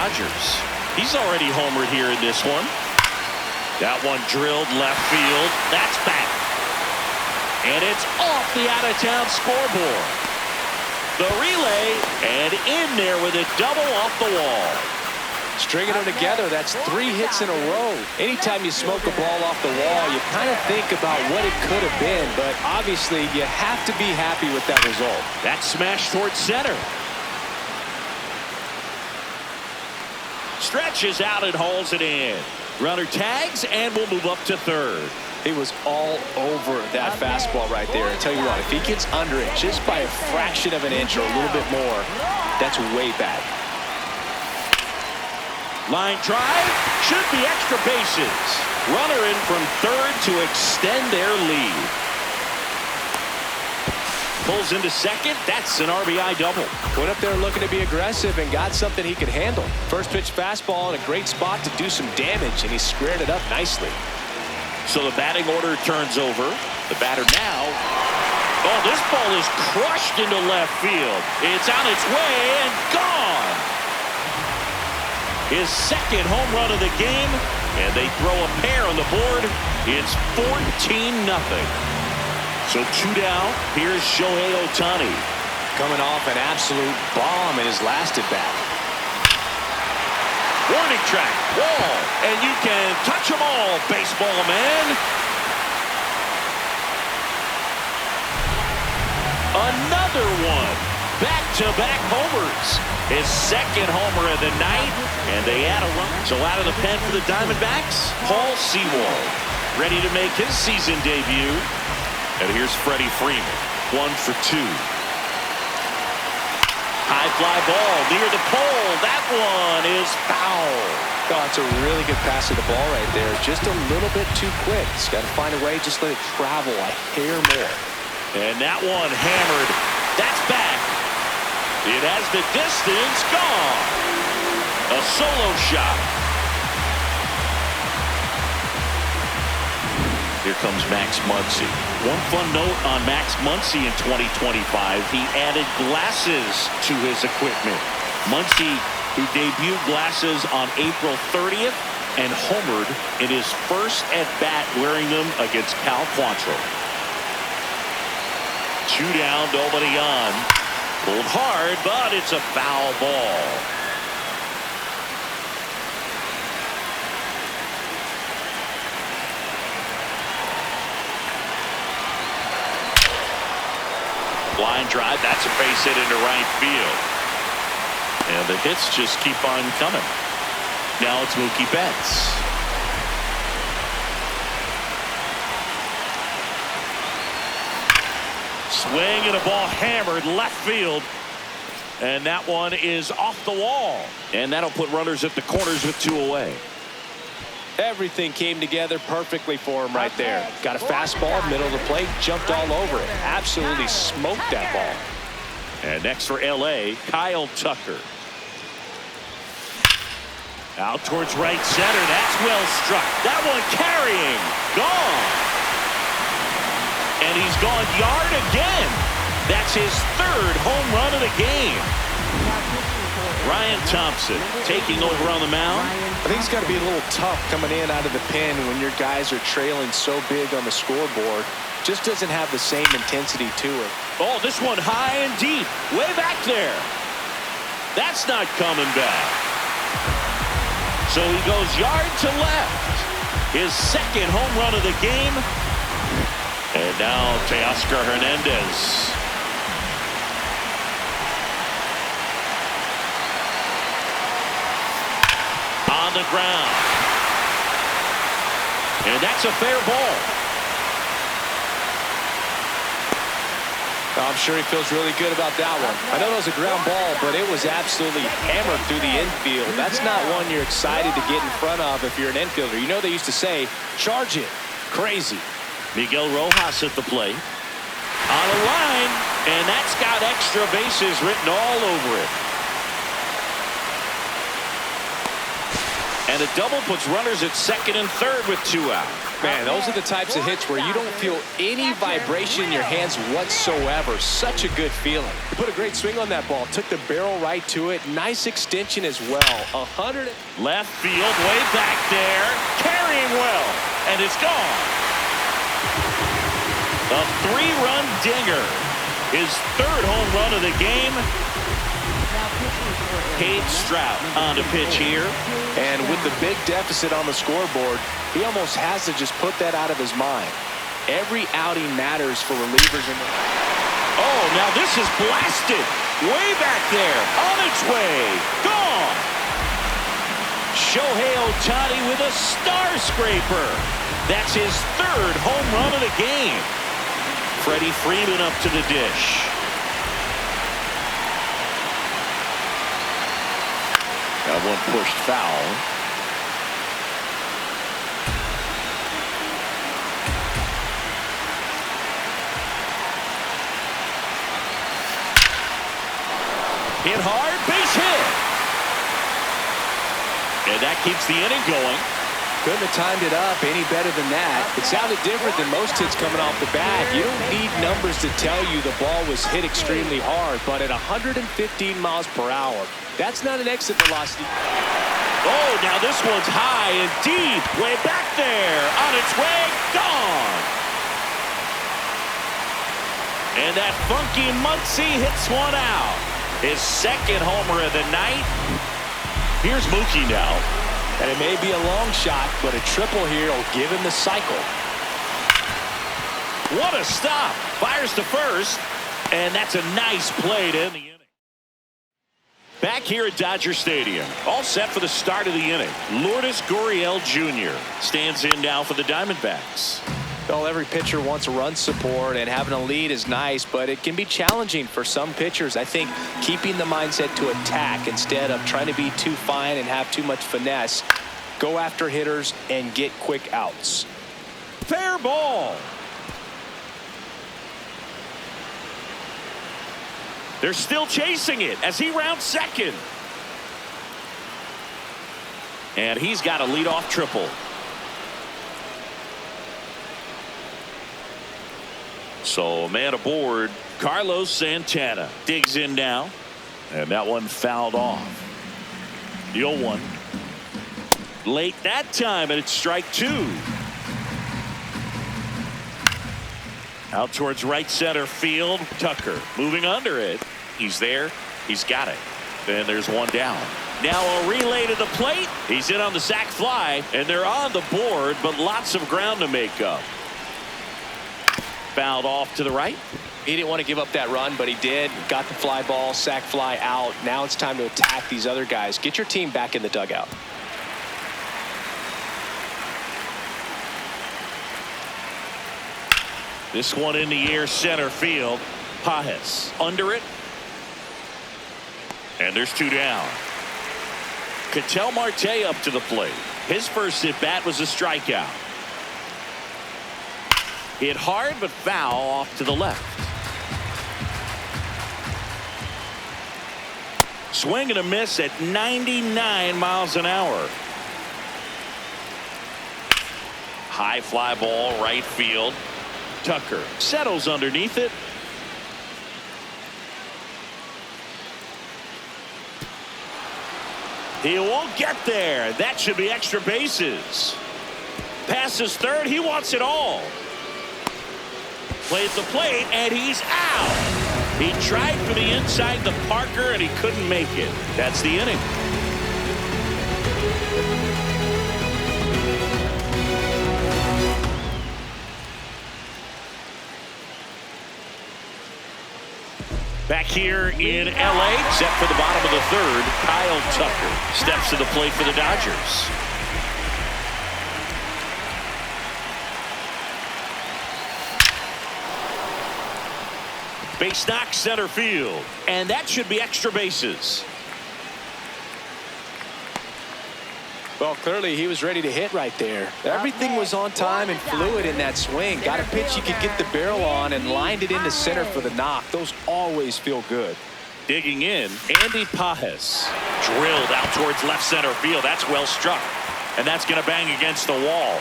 Dodgers. He's already homered here in this one. That one drilled left field. That's back. And it's off the out-of-town scoreboard. The relay, and in there with a double off the wall. Stringing them together, that's 3 hits in a row. Anytime you smoke a ball off the wall, you kind of think about what it could have been, but obviously you have to be happy with that result. That smash towards center. Stretches out and hauls it in. Runner tags and will move up to third. He was all over that fastball right there. I tell you what, if he gets under it just by a fraction of an inch or a little bit more, that's way back. Line drive, should be extra bases. Runner in from third to extend their lead. Pulls into second. That's an RBI double. Went up there looking to be aggressive and got something he could handle. First pitch fastball in a great spot to do some damage, and he squared it up nicely. So the batting order turns over. The batter now. Oh, this ball is crushed into left field. It's on its way and gone. His second home run of the game, and they throw a pair on the board. It's 14-0. So 2 down. Here's Shohei Ohtani. Coming off an absolute bomb in his last at-bat. Warning track, wall, and you can touch them all, baseball man. Another one. Back-to-back homers. His second homer of the night, and they add a run. So out of the pen for the Diamondbacks, Paul Sewald, ready to make his season debut. And here's Freddie Freeman, 1 for 2. High fly ball near the pole. That one is foul. Oh, it's a really good pass of the ball right there. Just a little bit too quick. He's got to find a way. Just let it travel a hair more. And that one hammered. That's back. It has the distance gone. A solo shot. Here comes Max Muncy. One fun note on Max Muncy in 2025. He added glasses to his equipment. Muncy, who debuted glasses on April 30th and homered in his first at-bat wearing them against Cal Quantrill. 2 down, nobody on. Pulled hard, but it's a foul ball. Line drive, that's a base hit into right field. And the hits just keep on coming. Now it's Mookie Betts. Swing and a ball hammered left field. And that one is off the wall. And that'll put runners at the corners with 2 away. Everything came together perfectly for him right there. Got a fastball, middle of the plate, jumped all over it. Absolutely smoked that ball. And next for LA, Kyle Tucker. Out towards right center. That's well struck. That one carrying. Gone. And he's gone yard again. That's his 3rd home run of the game. Ryan Thompson taking over on the mound. I think it's got to be a little tough coming in out of the pen when your guys are trailing so big on the scoreboard. Just doesn't have the same intensity to it. Oh, this one high and deep. Way back there. That's not coming back. So he goes yard to left. His 2nd home run of the game. And now Teoscar Hernandez. On the ground. And that's a fair ball. I'm sure he feels really good about that one. I know it was a ground ball, but it was absolutely hammered through the infield. That's not one you're excited to get in front of if you're an infielder. You know they used to say, charge it. Crazy. Miguel Rojas at the plate. On a line, and that's got extra bases written all over it. And a double puts runners at second and third with 2 out. Man, those are the types of hits where you don't feel any vibration in your hands whatsoever. Such a good feeling. He put a great swing on that ball. Took the barrel right to it. Nice extension as well. 100. Left field, way back there. Carrying well. And it's gone. A 3-run dinger. His 3rd home run of the game. Cade Strout on to pitch here. And with the big deficit on the scoreboard, he almost has to just put that out of his mind. Every outing matters for relievers. Oh, now this is blasted. Way back there. On its way. Gone. Shohei Ohtani with a star scraper. That's his 3rd home run of the game. Freddie Freeman up to the dish. That one pushed foul. Hit hard, base hit. And that keeps the inning going. Couldn't have timed it up any better than that. It sounded different than most hits coming off the bat. You don't need numbers to tell you the ball was hit extremely hard, but at 115 miles per hour, that's not an exit velocity. Oh, now this one's high and deep. Way back there. On its way. Gone. And that funky Muncy hits one out. His 2nd homer of the night. Here's Mookie now. And it may be a long shot, but a triple here will give him the cycle. What a stop. Fires to first. And that's a nice play to end the inning. Back here at Dodger Stadium. All set for the start of the inning. Lourdes Gurriel Jr. stands in now for the Diamondbacks. Well, every pitcher wants run support, and having a lead is nice, but it can be challenging for some pitchers. I think keeping the mindset to attack instead of trying to be too fine and have too much finesse. Go after hitters and get quick outs. Fair ball. They're still chasing it as he rounds second. And he's got a leadoff triple. So man aboard. Carlos Santana digs in now. And that one fouled off. The 0-1. Late that time, and it's strike 2. Out towards right center field. Tucker moving under it. He's there. He's got it. And there's one down. Now a relay to the plate. He's in on the sac fly, and they're on the board, but lots of ground to make up. Fouled off to the right. He didn't want to give up that run, but he did. Got the fly ball, sac fly out. Now it's time to attack these other guys. Get your team back in the dugout. This one in the air, center field. Pajes under it. And there's 2 down. Ketel Marte up to the plate. His first at bat was a strikeout. Hit hard but foul off to the left. Swing and a miss at 99 miles an hour. High fly ball right field. Tucker settles underneath it. He won't get there. That should be extra bases. Passes third. He wants it all. Plays the plate, and he's out. He tried for the inside the Parker, and he couldn't make it. That's the inning. Back here in L.A., set for the bottom of the 3rd, Kyle Tucker steps to the plate for the Dodgers. Base knock center field, and that should be extra bases. Well, clearly he was ready to hit right there. Everything was on time and fluid in that swing. Got a pitch he could get the barrel on and lined it into center for the knock. Those always feel good. Digging in, Andy Pajes. Drilled out towards left center field. That's well struck. And that's going to bang against the wall.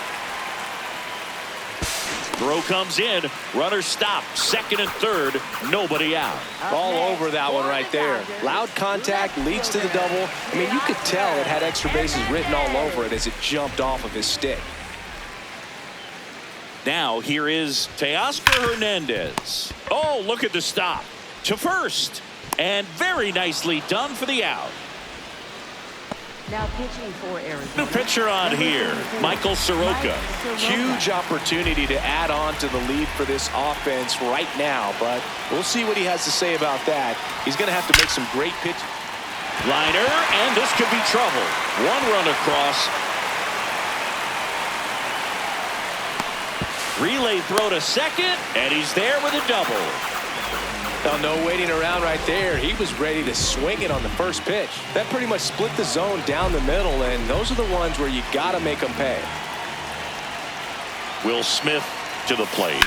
Throw comes in. Runner stopped. Second and third. Nobody out. All over that one right there. Loud contact leads to the double. I mean, you could tell it had extra bases written all over it as it jumped off of his stick. Now here is Teoscar Hernandez. Oh, look at the stop. To first. And very nicely done for the out. Now pitching for Arizona. New pitcher on here, Michael Soroka. Huge opportunity to add on to the lead for this offense right now, but we'll see what he has to say about that. He's going to have to make some great pitches. Liner, and this could be trouble. One run across. Relay throw to second, and he's there with a double. Now, no waiting around right there. He was ready to swing it on the first pitch. That pretty much split the zone down the middle, and those are the ones where you got to make them pay. Will Smith to the plate.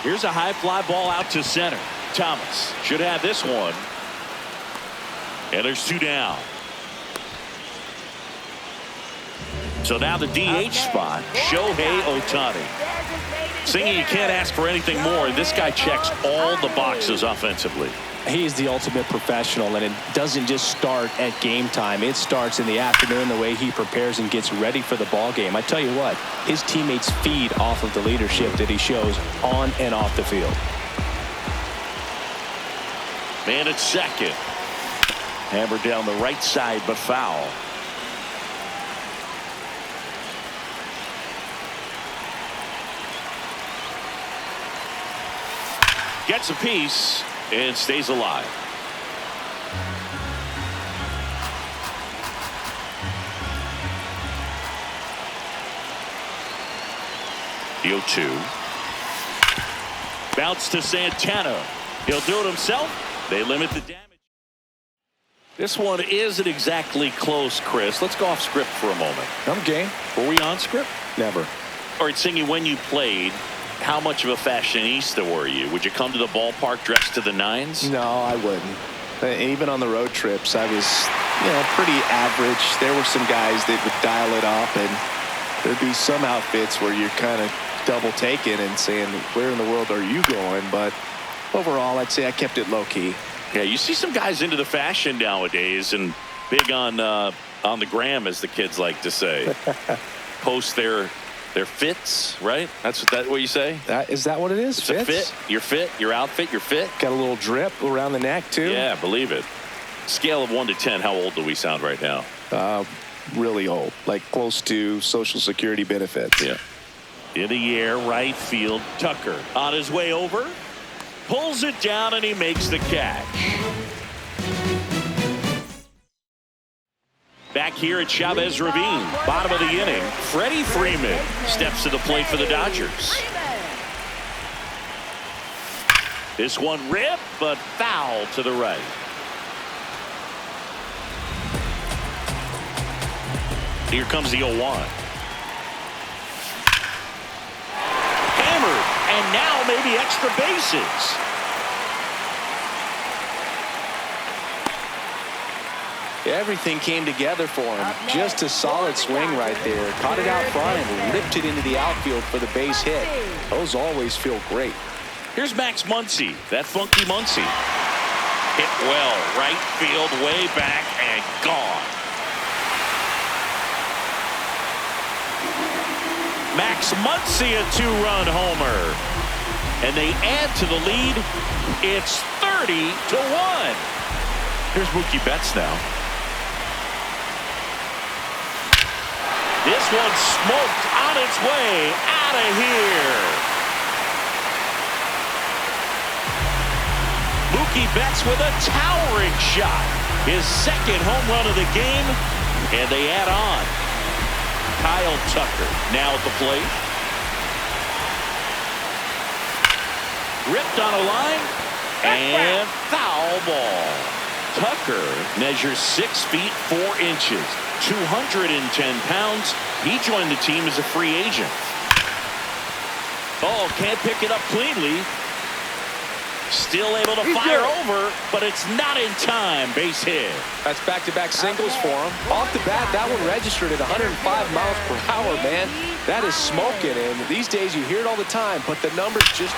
Here's a high fly ball out to center. Thomas should have this one. And there's two down. So now the DH spot, Shohei Ohtani. Singy, you can't ask for anything more. This guy checks all the boxes offensively. He's the ultimate professional, and it doesn't just start at game time. It starts in the afternoon, the way he prepares and gets ready for the ball game. I tell you what, his teammates feed off of the leadership that he shows on and off the field. Man at second. Hammered down the right side, but foul. Gets a piece and stays alive. The 0-2. Bounce to Santana. He'll do it himself. They limit the damage. This one isn't exactly close, Chris. Let's go off script for a moment. I'm game. Were we on script? Never. All right, Singy, when you played, how much of a fashionista were you? Would you come to the ballpark dressed to the nines? No, I wouldn't. Even on the road trips, I was, pretty average. There were some guys that would dial it up, and there'd be some outfits where you're kind of double taking and saying, where in the world are you going? But overall, I'd say I kept it low key. Yeah, you see some guys into the fashion nowadays and big on the gram, as the kids like to say. Post their fits, right? That's what you say? Is that what it is? It's a fit. Your fit, your outfit, your fit. Got a little drip around the neck, too. Yeah, believe it. Scale of 1 to 10, how old do we sound right now? Really old, like close to Social Security benefits. Yeah. In the air, right field, Tucker on his way over, pulls it down, and he makes the catch. Back here at Chavez Ravine, bottom of the inning, Freddie Freeman steps to the plate for the Dodgers. This one ripped, but foul to the right. Here comes the 0-1. Hammered, and now maybe extra bases. Everything came together for him. Just a solid swing right there. Caught it out front and ripped it into the outfield for the base hit. Those always feel great. Here's Max Muncy, that funky Muncy. Hit well, right field, way back, and gone. Max Muncy, a two-run homer. And they add to the lead. It's 30-1. Here's Mookie Betts now. This one smoked on its way out of here. Mookie Betts with a towering shot. His second home run of the game. And they add on. Kyle Tucker now at the plate. Ripped on a line. And foul ball. Tucker measures 6 feet 4 inches, 210 pounds. He joined the team as a free agent. Oh, can't pick it up cleanly. Still able to fire over, but it's not in time. Base hit. That's back-to-back singles for him. Off the bat, that one registered at 105 miles per hour, man. That is smoking, and these days you hear it all the time, but the numbers just...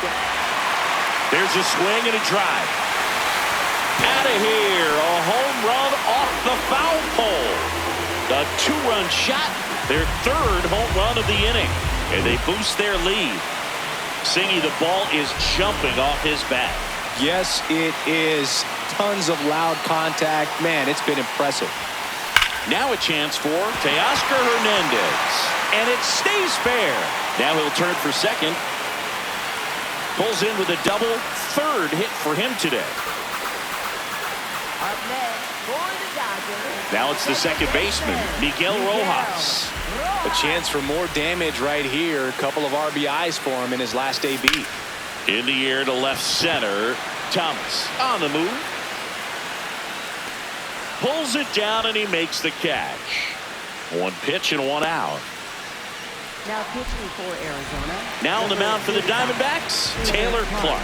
There's a swing and a drive. Out of here, a home run off the foul pole. The two-run shot, their third home run of the inning, and they boost their lead. Singy, the ball is jumping off his bat. Yes, it is. Tons of loud contact. Man, it's been impressive. Now a chance for Teoscar Hernandez. And it stays fair. Now he'll turn for second. Pulls in with a double. Third hit for him today. Up next for the Dodgers. Now it's the second baseman, Miguel Rojas. A chance for more damage right here. A couple of RBIs for him in his last AB. In the air to left center. Thomas on the move. Pulls it down and he makes the catch. One pitch and one out. Now pitching for Arizona. Now on the mound for the Diamondbacks, Taylor Clark.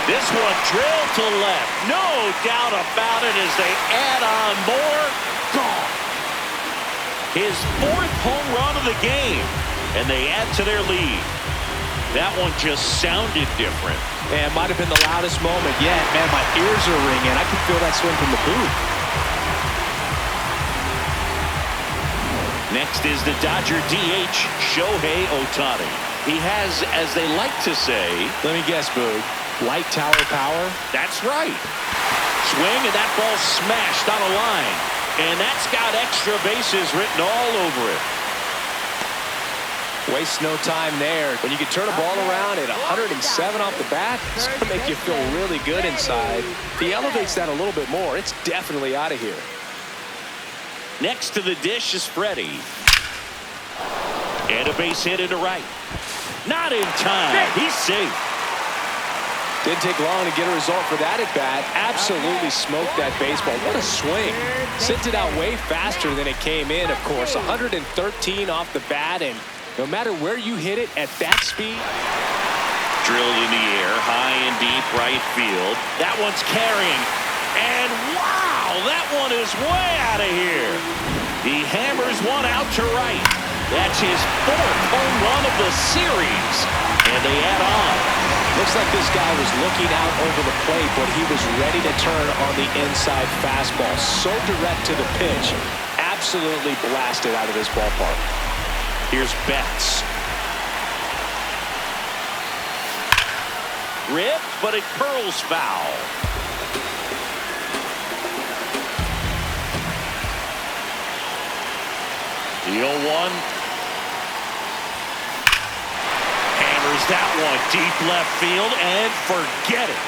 This one drilled to left. No doubt about it as they add on more. Gone. His fourth home run of the game. And they add to their lead. That one just sounded different. Man, might have been the loudest moment yet. Man, my ears are ringing. I can feel that swing from the booth. Next is the Dodger DH, Shohei Ohtani. He has, as they like to say... Let me guess, Boog. Light tower power? That's right. Swing, and that ball smashed on a line. And that's got extra bases written all over it. Waste no time there. When you can turn a ball around at 107 off the bat, it's going to make you feel really good inside. If he elevates that a little bit more, it's definitely out of here. Next to the dish is Freddie. And a base hit into right. Not in time. He's safe. Didn't take long to get a result for that at bat. Absolutely smoked that baseball. What a swing. Sent it out way faster than it came in, of course. 113 off the bat, and no matter where you hit it at that speed. Drilled in the air, high and deep right field. That one's carrying. And wow, that one is way out of here. He hammers one out to right. That's his fourth home run of the series. And they add on. Looks like this guy was looking out over the plate, but he was ready to turn on the inside fastball. So direct to the pitch. Absolutely blasted out of this ballpark. Here's Betts. Ripped, but it curls foul. The 0-1. Hammers that one deep left field and forget it.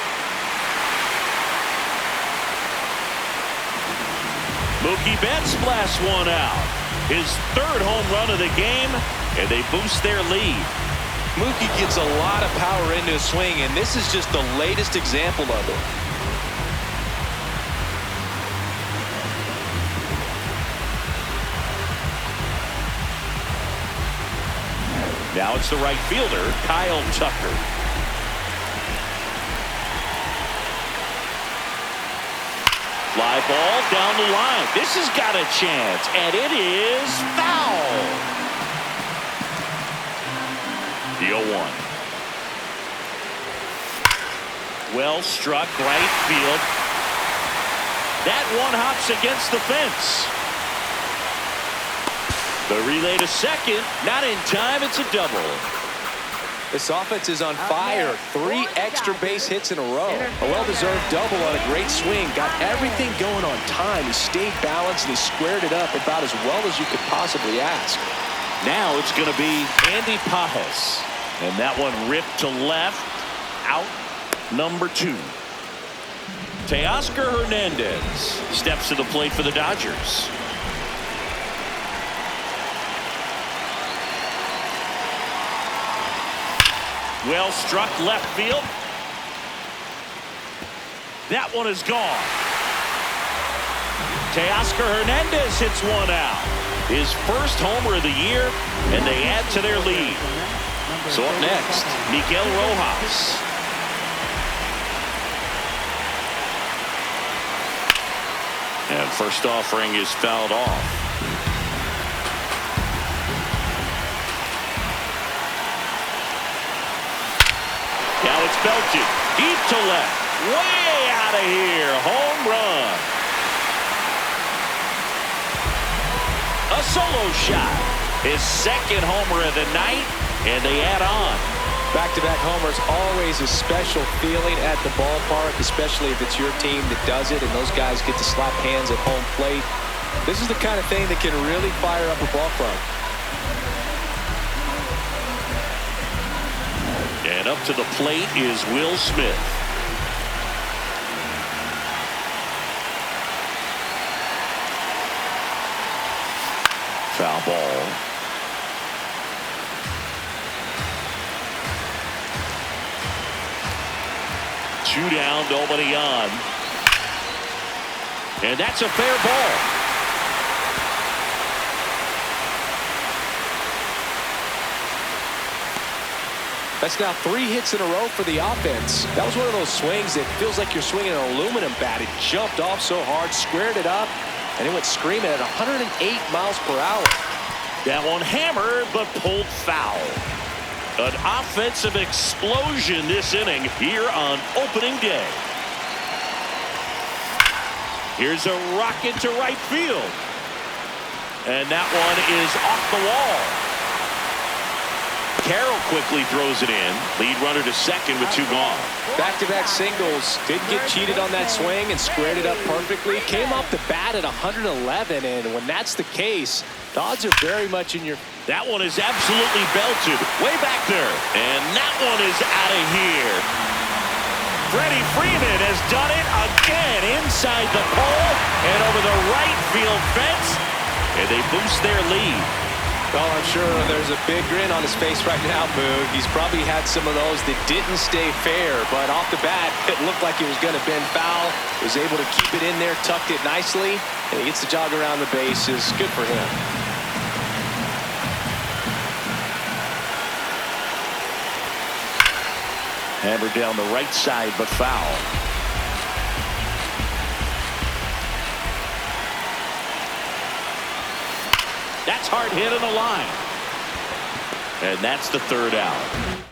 Mookie Betts blasts one out. His third home run of the game, and they boost their lead. Mookie gets a lot of power into his swing, and this is just the latest example of it. Now it's the right fielder, Kyle Tucker. Fly ball down the line. This has got a chance, and it is foul. The 0-1. Well struck right field. That one hops against the fence. The relay to second. Not in time. It's a double. This offense is on fire. 3 extra base hits in a row. A well-deserved double on a great swing. Got everything going on time. He stayed balanced and he squared it up about as well as you could possibly ask. Now it's going to be Andy Pajes. And that one ripped to left. Out number 2. Teoscar Hernandez steps to the plate for the Dodgers. Well struck left field. That one is gone. Teoscar Hernandez hits one out. his first homer of the year, and they add to their lead. So up next, Miguel Rojas. And first offering is fouled off. Now it's belted deep to left. Way out of here. Home run. A solo shot. His second homer of the night, and they add on. Back-to-back homers, always a special feeling at the ballpark, especially if it's your team that does it and those guys get to slap hands at home plate. This is the kind of thing that can really fire up a ball club. And up to the plate is Will Smith. Foul ball. Two down, nobody on. And that's a fair ball. That's now 3 hits in a row for the offense. That was one of those swings that feels like you're swinging an aluminum bat. It jumped off so hard, squared it up, and it went screaming at 108 miles per hour. That one hammered, but pulled foul. An offensive explosion this inning here on opening day. Here's a rocket to right field. And that one is off the wall. Carroll quickly throws it in. Lead runner to second with 2 gone. Back-to-back singles. Didn't get cheated on that swing and squared it up perfectly. Came off the bat at 111, and when that's the case, the odds are very much in your... That one is absolutely belted. Way back there. And that one is out of here. Freddie Freeman has done it again inside the pole and over the right field fence. And they boost their lead. Well, I'm sure there's a big grin on his face right now, Boog. He's probably had some of those that didn't stay fair, but off the bat, it looked like it was going to bend foul. Was able to keep it in there, tucked it nicely, and he gets the jog around the bases. Good for him. Hammered down the right side, but foul. That's hard hit on the line. And that's the 3rd out.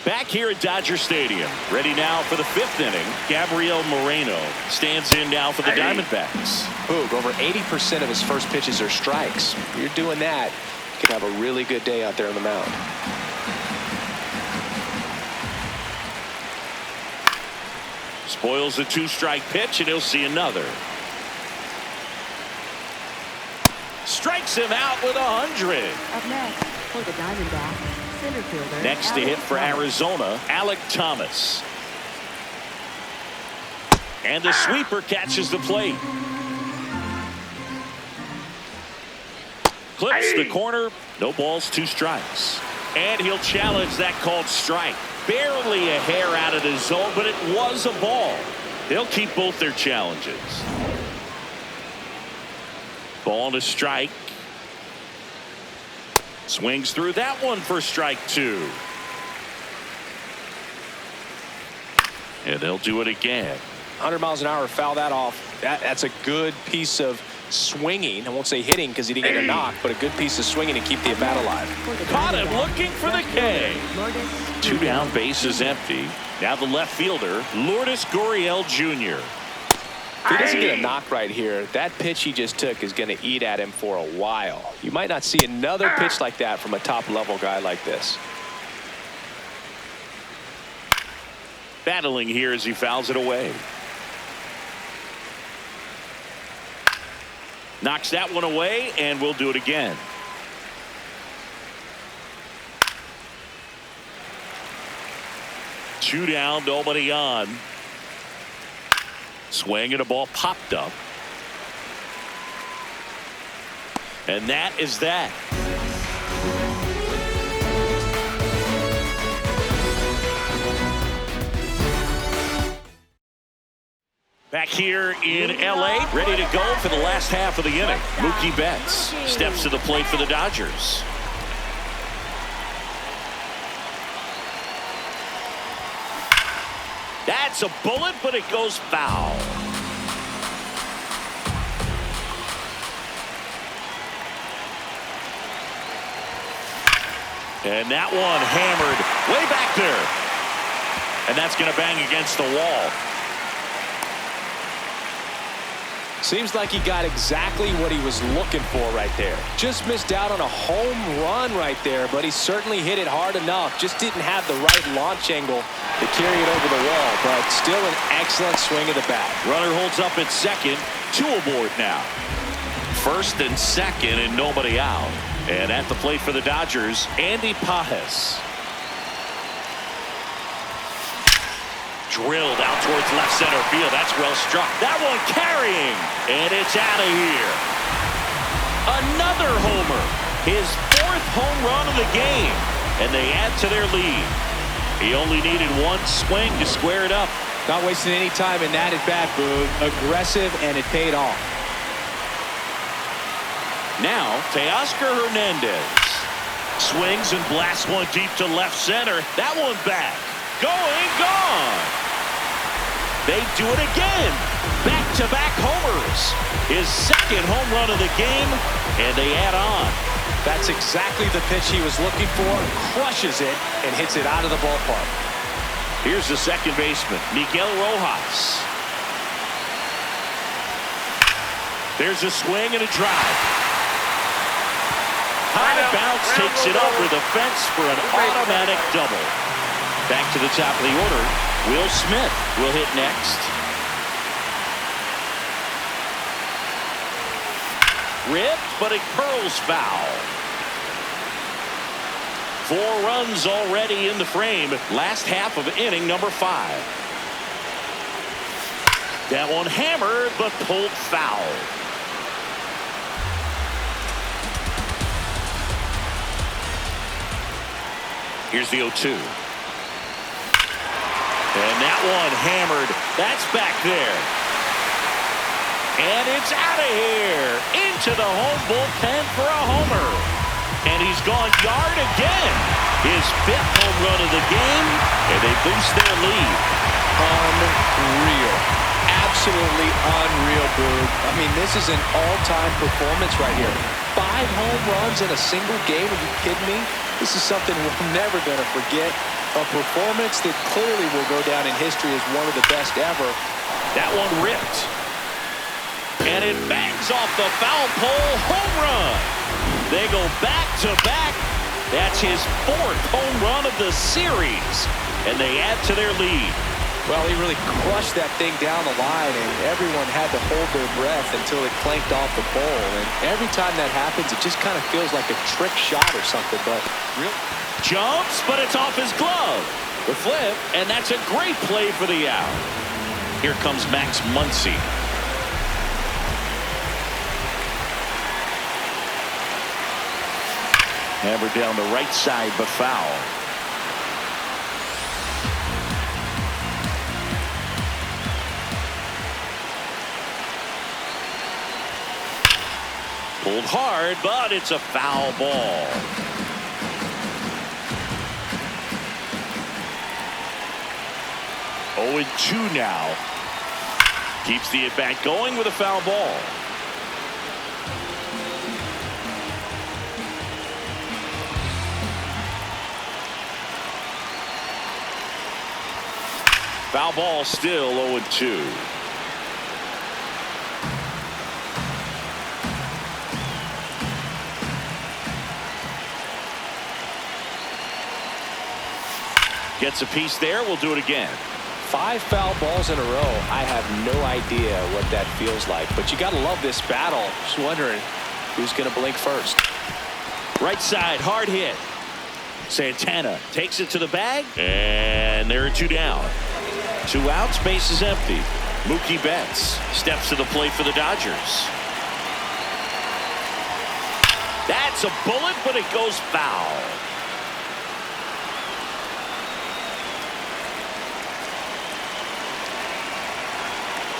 Back here at Dodger Stadium. Ready now for the 5th inning. Gabriel Moreno stands in now for the Diamondbacks. Boog, over 80% of his first pitches are strikes. If you're doing that, you can have a really good day out there on the mound. Spoils the 2-strike pitch, and he'll see another. Strikes him out with 100. Up next for the Diamondbacks, center fielder. Next to hit for Arizona, Alec Thomas. And the sweeper catches the plate. Clips the corner. No balls, 2 strikes. And he'll challenge that called strike. Barely a hair out of the zone, but it was a ball. They'll keep both their challenges. Ball to strike. Swings through that one for strike 2. And they'll do it again. 100 miles an hour, foul that off. That's a good piece of swinging. I won't say hitting because he didn't get a knock, but a good piece of swinging to keep the bat alive. Caught him looking for the K. 2 down, bases empty. Now the left fielder, Lourdes Gurriel Jr. If he doesn't get a knock right here, that pitch he just took is going to eat at him for a while. You might not see another pitch like that from a top-level guy like this. Battling here as he fouls it away. Knocks that one away, and we'll do it again. Two down, nobody on. Swing and a ball popped up. And that is that. Back here in L.A., ready to go for the last half of the inning. Mookie Betts steps to the plate for the Dodgers. That's a bullet, but it goes foul. And that one hammered way back there. And that's going to bang against the wall. Seems like he got exactly what he was looking for right there. Just missed out on a home run right there, but he certainly hit it hard enough. Just didn't have the right launch angle to carry it over the wall, but still an excellent swing of the bat. Runner holds up at second, 2 aboard now. First and second and nobody out. And at the plate for the Dodgers, Andy Pajes. Drilled out towards left center field. That's well struck. That one carrying. And it's out of here. Another homer. His 4th home run of the game. And they add to their lead. He only needed 1 swing to square it up. Not wasting any time in that at bat, Boog. Aggressive, and it paid off. Now, Teoscar Hernandez swings and blasts one deep to left center. That one back. Going, gone. They do it again. Back-to-back homers. His 2nd home run of the game, and they add on. That's exactly the pitch he was looking for. Crushes it and hits it out of the ballpark. Here's the second baseman, Miguel Rojas. There's a swing and a drive. High bounce takes it over the fence for an automatic double. Back to the top of the order. Will Smith will hit next. Ripped, but it curls foul. 4 runs already in the frame. Last half of inning number 5. That one hammered, but pulled foul. Here's the 0-2. And that one hammered. That's back there. And it's out of here. Into the home bullpen for a homer. And he's gone yard again. His 5th home run of the game. And they boost their lead. Unreal. Absolutely unreal, Boog. I mean, this is an all-time performance right here. 5 home runs in a single game. Are you kidding me? This is something we're never going to forget. A performance that clearly will go down in history as one of the best ever. That one ripped. And it bangs off the foul pole. Home run. They go back to back. That's his 4th home run of the series. And they add to their lead. Well, he really crushed that thing down the line, and everyone had to hold their breath until it clanked off the pole. And every time that happens, it just kind of feels like a trick shot or something. But really, jumps, but it's off his glove. The flip, and that's a great play for the out. Here comes Max Muncy. Hammered down the right side, but foul. Pulled hard, but it's a foul ball. Oh, 0-2 now. Keeps the at-bat going with a foul ball. Foul ball still 0-2. Gets a piece there. We'll do it again. 5 foul balls in a row. I have no idea what that feels like, but you got to love this battle. Just wondering who's going to blink first. Right side, hard hit. Santana takes it to the bag, and there are 2 down. 2 outs, base is empty. Mookie Betts steps to the plate for the Dodgers. That's a bullet, but it goes foul.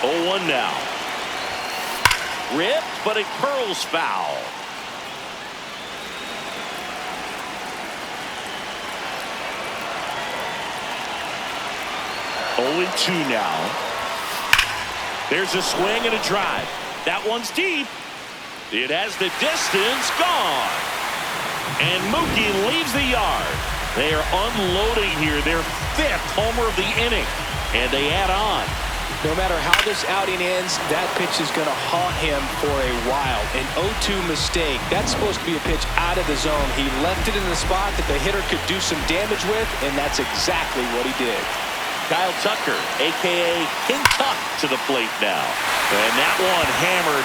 0-1 now. Ripped, but it curls foul. 0-2 now. There's a swing and a drive. That one's deep. It has the distance gone. And Mookie leaves the yard. They are unloading here. Their 5th homer of the inning. And they add on. No matter how this outing ends, that pitch is going to haunt him for a while. An 0-2 mistake. That's supposed to be a pitch out of the zone. He left it in the spot that the hitter could do some damage with, and that's exactly what he did. Kyle Tucker, a.k.a. King Tuck, to the plate now. And that one hammered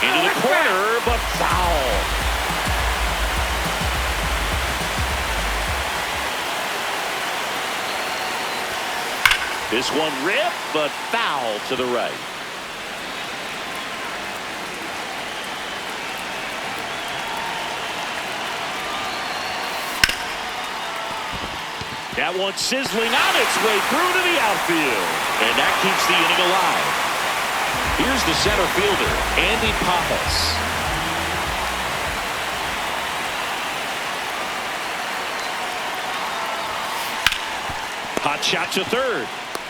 into the corner, but foul. This one ripped, but foul to the right. That one sizzling on its way through to the outfield. And that keeps the inning alive. Here's the center fielder, Andy Pappas. Hot shot to third.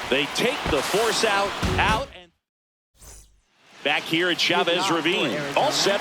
They take the force out, and back here at Chavez Ravine. All set.